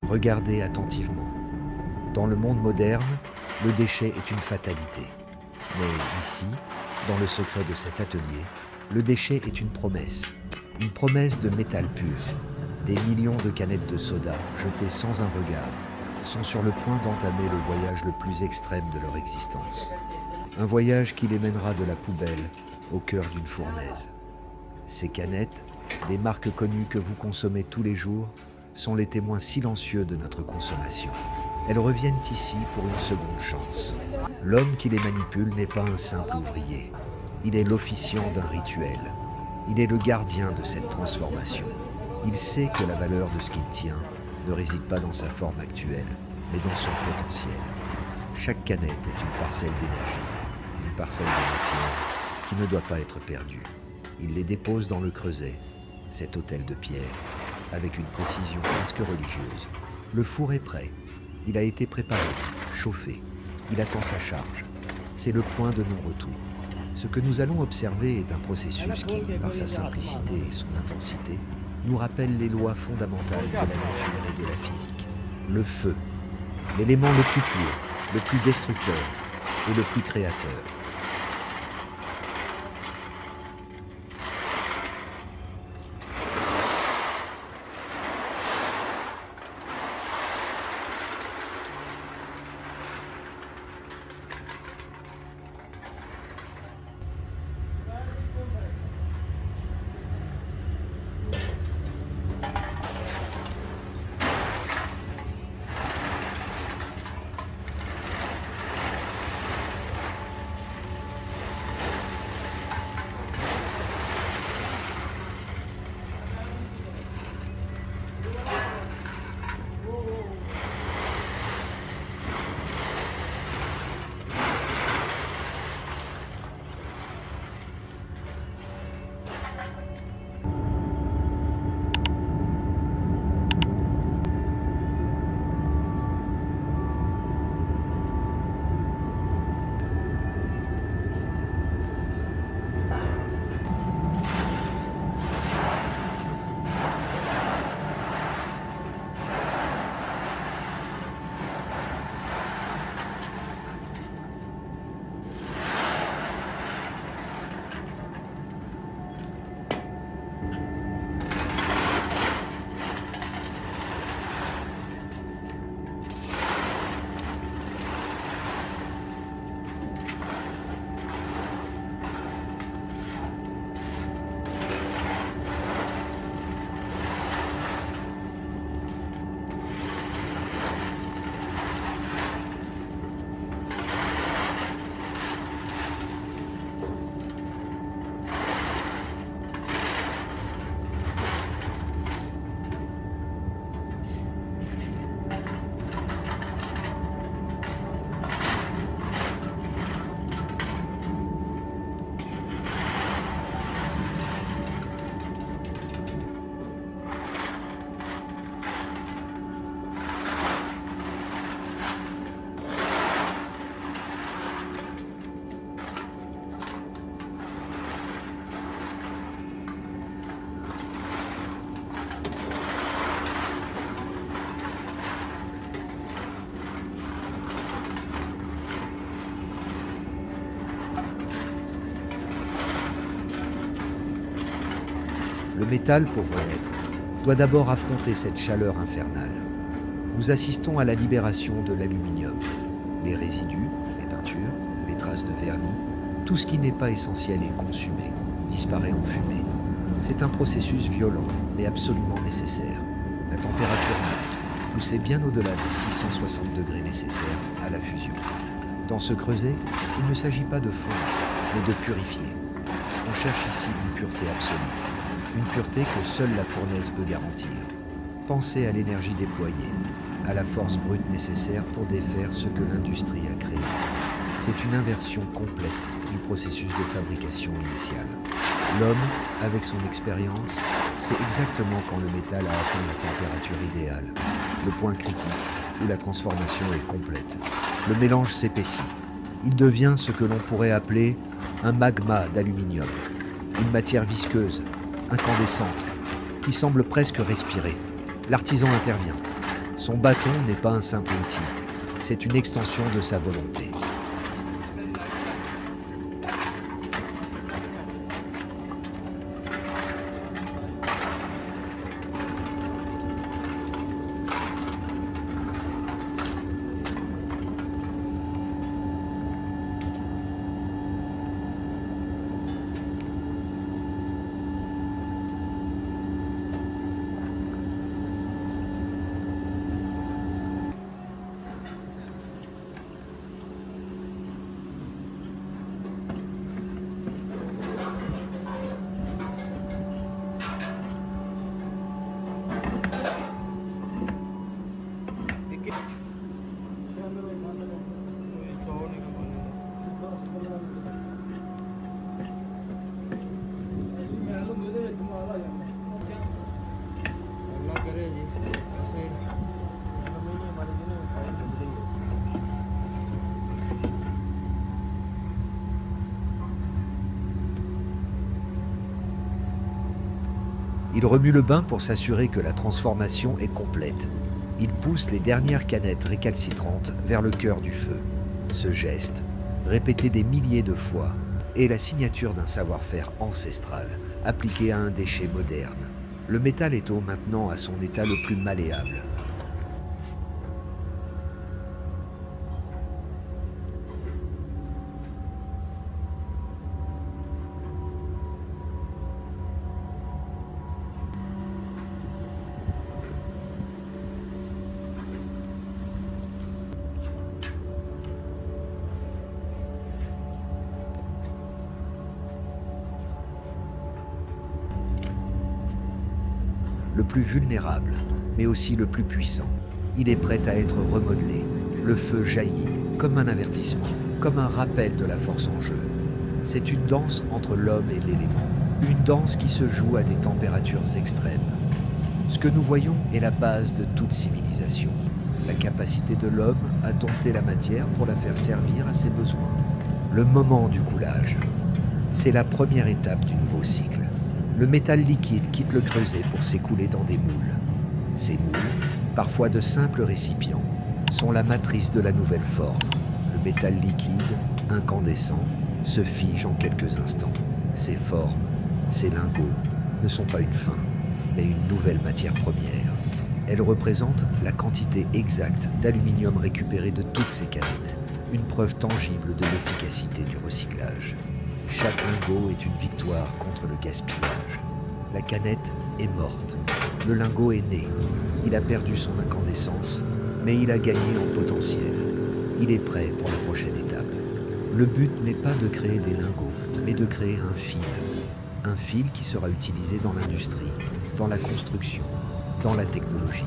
Regardez attentivement. Dans le monde moderne, le déchet est une fatalité. Mais ici, dans le secret de cet atelier, le déchet est une promesse de métal pur. Des millions de canettes de soda, jetées sans un regard, sont sur le point d'entamer le voyage le plus extrême de leur existence. Un voyage qui les mènera de la poubelle au cœur d'une fournaise. Ces canettes, des marques connues que vous consommez tous les jours, sont les témoins silencieux de notre consommation. Elles reviennent ici pour une seconde chance. L'homme qui les manipule n'est pas un simple ouvrier. Il est l'officiant d'un rituel. Il est le gardien de cette transformation. Il sait que la valeur de ce qu'il tient ne réside pas dans sa forme actuelle, mais dans son potentiel. Chaque canette est une parcelle d'énergie, une parcelle de matière qui ne doit pas être perdue. Il les dépose dans le creuset, cet autel de pierre, avec une précision presque religieuse. Le four est prêt. Il a été préparé, chauffé. Il attend sa charge. C'est le point de non-retour. Ce que nous allons observer est un processus qui, par sa simplicité et son intensité, nous rappelle les lois fondamentales de la nature et de la physique. Le feu, l'élément le plus pur, le plus destructeur et le plus créateur. Le métal, pour renaître, doit d'abord affronter cette chaleur infernale. Nous assistons à la libération de l'aluminium. Les résidus, les peintures, les traces de vernis, tout ce qui n'est pas essentiel est consumé, disparaît en fumée. C'est un processus violent, mais absolument nécessaire. La température monte, poussée bien au-delà des 660 degrés nécessaires à la fusion. Dans ce creuset, il ne s'agit pas de fondre, mais de purifier. On cherche ici une pureté absolue. Une pureté que seule la fournaise peut garantir. Pensez à l'énergie déployée, à la force brute nécessaire pour défaire ce que l'industrie a créé. C'est une inversion complète du processus de fabrication initial. L'homme, avec son expérience, sait exactement quand le métal a atteint la température idéale, le point critique où la transformation est complète. Le mélange s'épaissit. Il devient ce que l'on pourrait appeler un magma d'aluminium, une matière visqueuse, incandescente, qui semble presque respirer. L'artisan intervient. Son bâton n'est pas un simple outil, c'est une extension de sa volonté. Il remue le bain pour s'assurer que la transformation est complète. Il pousse les dernières canettes récalcitrantes vers le cœur du feu. Ce geste, répété des milliers de fois, est la signature d'un savoir-faire ancestral appliqué à un déchet moderne. Le métal est maintenant à son état le plus malléable. Le plus vulnérable, mais aussi le plus puissant. Il est prêt à être remodelé. Le feu jaillit comme un avertissement, comme un rappel de la force en jeu. C'est une danse entre l'homme et l'élément, une danse qui se joue à des températures extrêmes. Ce que nous voyons est la base de toute civilisation, la capacité de l'homme à dompter la matière pour la faire servir à ses besoins. Le moment du coulage, c'est la première étape du nouveau cycle. Le métal liquide quitte le creuset pour s'écouler dans des moules. Ces moules, parfois de simples récipients, sont la matrice de la nouvelle forme. Le métal liquide, incandescent, se fige en quelques instants. Ces formes, ces lingots, ne sont pas une fin, mais une nouvelle matière première. Elles représentent la quantité exacte d'aluminium récupéré de toutes ces canettes, une preuve tangible de l'efficacité du recyclage. Chaque lingot est une victoire contre le gaspillage. La canette est morte. Le lingot est né. Il a perdu son incandescence, mais il a gagné en potentiel. Il est prêt pour la prochaine étape. Le but n'est pas de créer des lingots, mais de créer un fil. Un fil qui sera utilisé dans l'industrie, dans la construction, dans la technologie.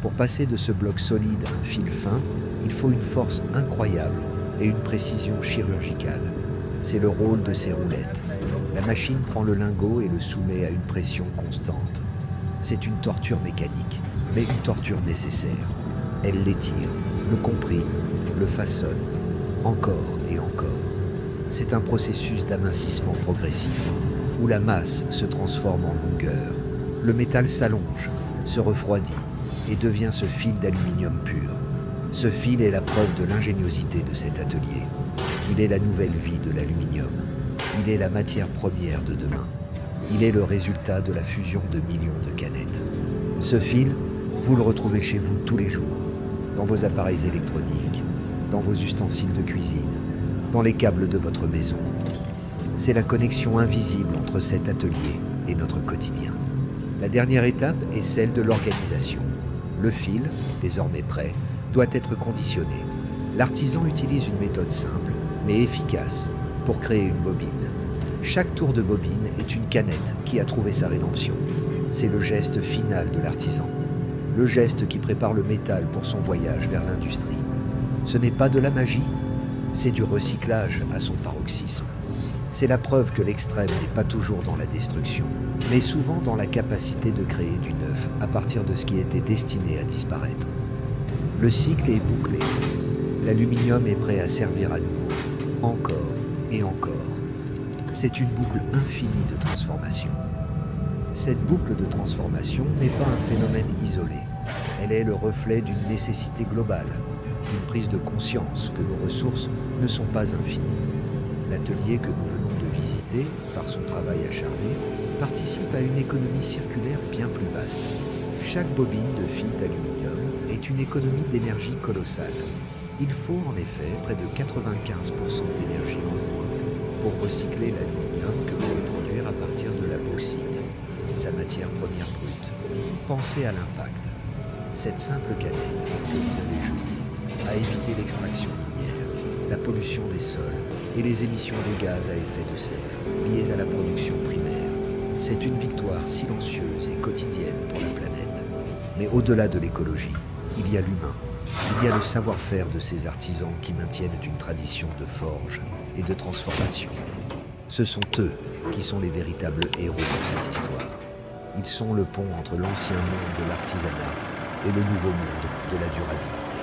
Pour passer de ce bloc solide à un fil fin, il faut une force incroyable et une précision chirurgicale. C'est le rôle de ces roulettes. La machine prend le lingot et le soumet à une pression constante. C'est une torture mécanique, mais une torture nécessaire. Elle l'étire, le comprime, le façonne, encore et encore. C'est un processus d'amincissement progressif, où la masse se transforme en longueur. Le métal s'allonge, se refroidit et devient ce fil d'aluminium pur. Ce fil est la preuve de l'ingéniosité de cet atelier. Il est la nouvelle vie de l'aluminium. Il est la matière première de demain. Il est le résultat de la fusion de millions de canettes. Ce fil, vous le retrouvez chez vous tous les jours, dans vos appareils électroniques, dans vos ustensiles de cuisine, dans les câbles de votre maison. C'est la connexion invisible entre cet atelier et notre quotidien. La dernière étape est celle de l'organisation. Le fil, désormais prêt, doit être conditionné. L'artisan utilise une méthode simple, mais efficace, pour créer une bobine. Chaque tour de bobine est une canette qui a trouvé sa rédemption. C'est le geste final de l'artisan. Le geste qui prépare le métal pour son voyage vers l'industrie. Ce n'est pas de la magie, c'est du recyclage à son paroxysme. C'est la preuve que l'extrême n'est pas toujours dans la destruction, mais souvent dans la capacité de créer du neuf à partir de ce qui était destiné à disparaître. Le cycle est bouclé. L'aluminium est prêt à servir à nouveau, encore et encore. C'est une boucle infinie de transformation. Cette boucle de transformation n'est pas un phénomène isolé. Elle est le reflet d'une nécessité globale, d'une prise de conscience que nos ressources ne sont pas infinies. L'atelier que nous venons de visiter, par son travail acharné, participe à une économie circulaire bien plus vaste. Chaque bobine de fil d'aluminium est une économie d'énergie colossale. Il faut en effet près de 95% d'énergie en moins pour recycler l'aluminium que vous pouvez produire à partir de la bauxite, sa matière première brute. Pensez à l'impact. Cette simple canette que vous avez jetée a évité l'extraction minière, la pollution des sols et les émissions de gaz à effet de serre liées à la production primaire. C'est une victoire silencieuse et quotidienne pour la planète. Mais au-delà de l'écologie, il y a l'humain. Il y a le savoir-faire de ces artisans qui maintiennent une tradition de forge et de transformation. Ce sont eux qui sont les véritables héros de cette histoire. Ils sont le pont entre l'ancien monde de l'artisanat et le nouveau monde de la durabilité.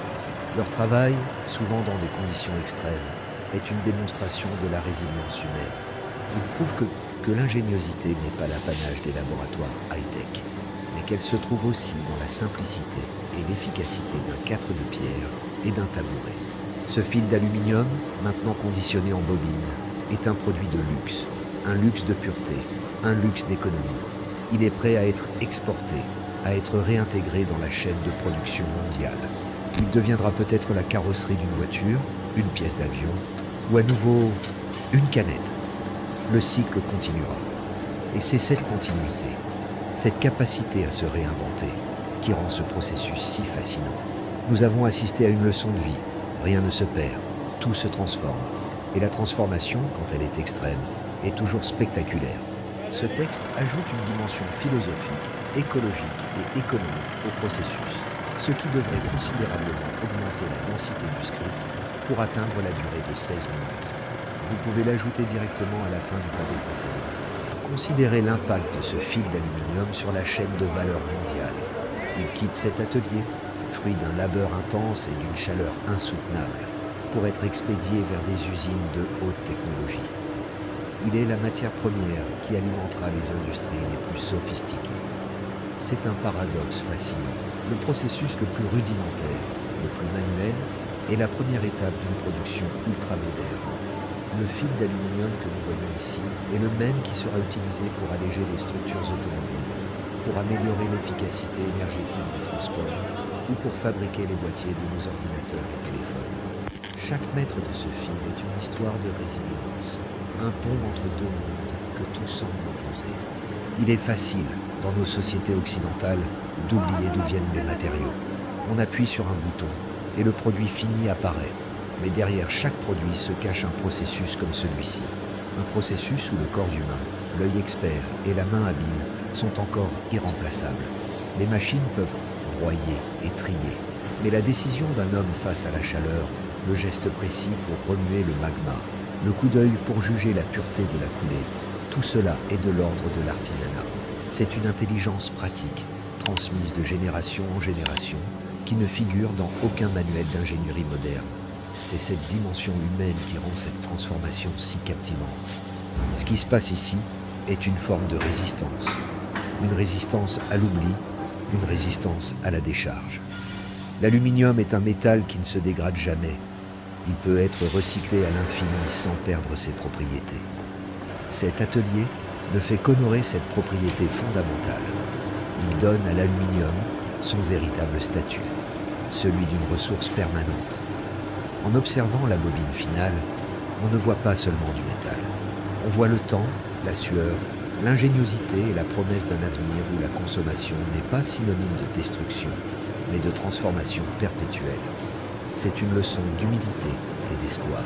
Leur travail, souvent dans des conditions extrêmes, est une démonstration de la résilience humaine. Il prouve que l'ingéniosité n'est pas l'apanage des laboratoires high-tech, mais qu'elle se trouve aussi dans la simplicité et l'efficacité d'un cadre de pierre et d'un tabouret. Ce fil d'aluminium, maintenant conditionné en bobine, est un produit de luxe, un luxe de pureté, un luxe d'économie. Il est prêt à être exporté, à être réintégré dans la chaîne de production mondiale. Il deviendra peut-être la carrosserie d'une voiture, une pièce d'avion, ou à nouveau une canette. Le cycle continuera. Et c'est cette continuité, cette capacité à se réinventer, qui rend ce processus si fascinant. Nous avons assisté à une leçon de vie. Rien ne se perd, tout se transforme. Et la transformation, quand elle est extrême, est toujours spectaculaire. Ce texte ajoute une dimension philosophique, écologique et économique au processus, ce qui devrait considérablement augmenter la densité du script pour atteindre la durée de 16 minutes. Vous pouvez l'ajouter directement à la fin du panneau précédent. Considérez l'impact de ce fil d'aluminium sur la chaîne de valeur mondiale. Il quitte cet atelier, fruit d'un labeur intense et d'une chaleur insoutenable, pour être expédié vers des usines de haute technologie. Il est la matière première qui alimentera les industries les plus sophistiquées. C'est un paradoxe fascinant. Le processus le plus rudimentaire, le plus manuel, est la première étape d'une production ultra-moderne. Le fil d'aluminium que nous voyons ici est le même qui sera utilisé pour alléger les structures automobiles, pour améliorer l'efficacité énergétique des transports ou pour fabriquer les boîtiers de nos ordinateurs et téléphones. Chaque mètre de ce fil est une histoire de résilience, un pont entre deux mondes que tout semble opposer. Il est facile, dans nos sociétés occidentales, d'oublier d'où viennent les matériaux. On appuie sur un bouton et le produit fini apparaît. Mais derrière chaque produit se cache un processus comme celui-ci. Un processus où le corps humain, l'œil expert et la main habile sont encore irremplaçables. Les machines peuvent broyer et trier, mais la décision d'un homme face à la chaleur, le geste précis pour remuer le magma, le coup d'œil pour juger la pureté de la coulée, tout cela est de l'ordre de l'artisanat. C'est une intelligence pratique, transmise de génération en génération, qui ne figure dans aucun manuel d'ingénierie moderne. C'est cette dimension humaine qui rend cette transformation si captivante. Ce qui se passe ici est une forme de résistance. Une résistance à l'oubli, une résistance à la décharge. L'aluminium est un métal qui ne se dégrade jamais. Il peut être recyclé à l'infini sans perdre ses propriétés. Cet atelier ne fait qu'honorer cette propriété fondamentale. Il donne à l'aluminium son véritable statut, celui d'une ressource permanente. En observant la bobine finale, on ne voit pas seulement du métal. On voit le temps, la sueur, l'ingéniosité et la promesse d'un avenir où la consommation n'est pas synonyme de destruction, mais de transformation perpétuelle. C'est une leçon d'humilité et d'espoir.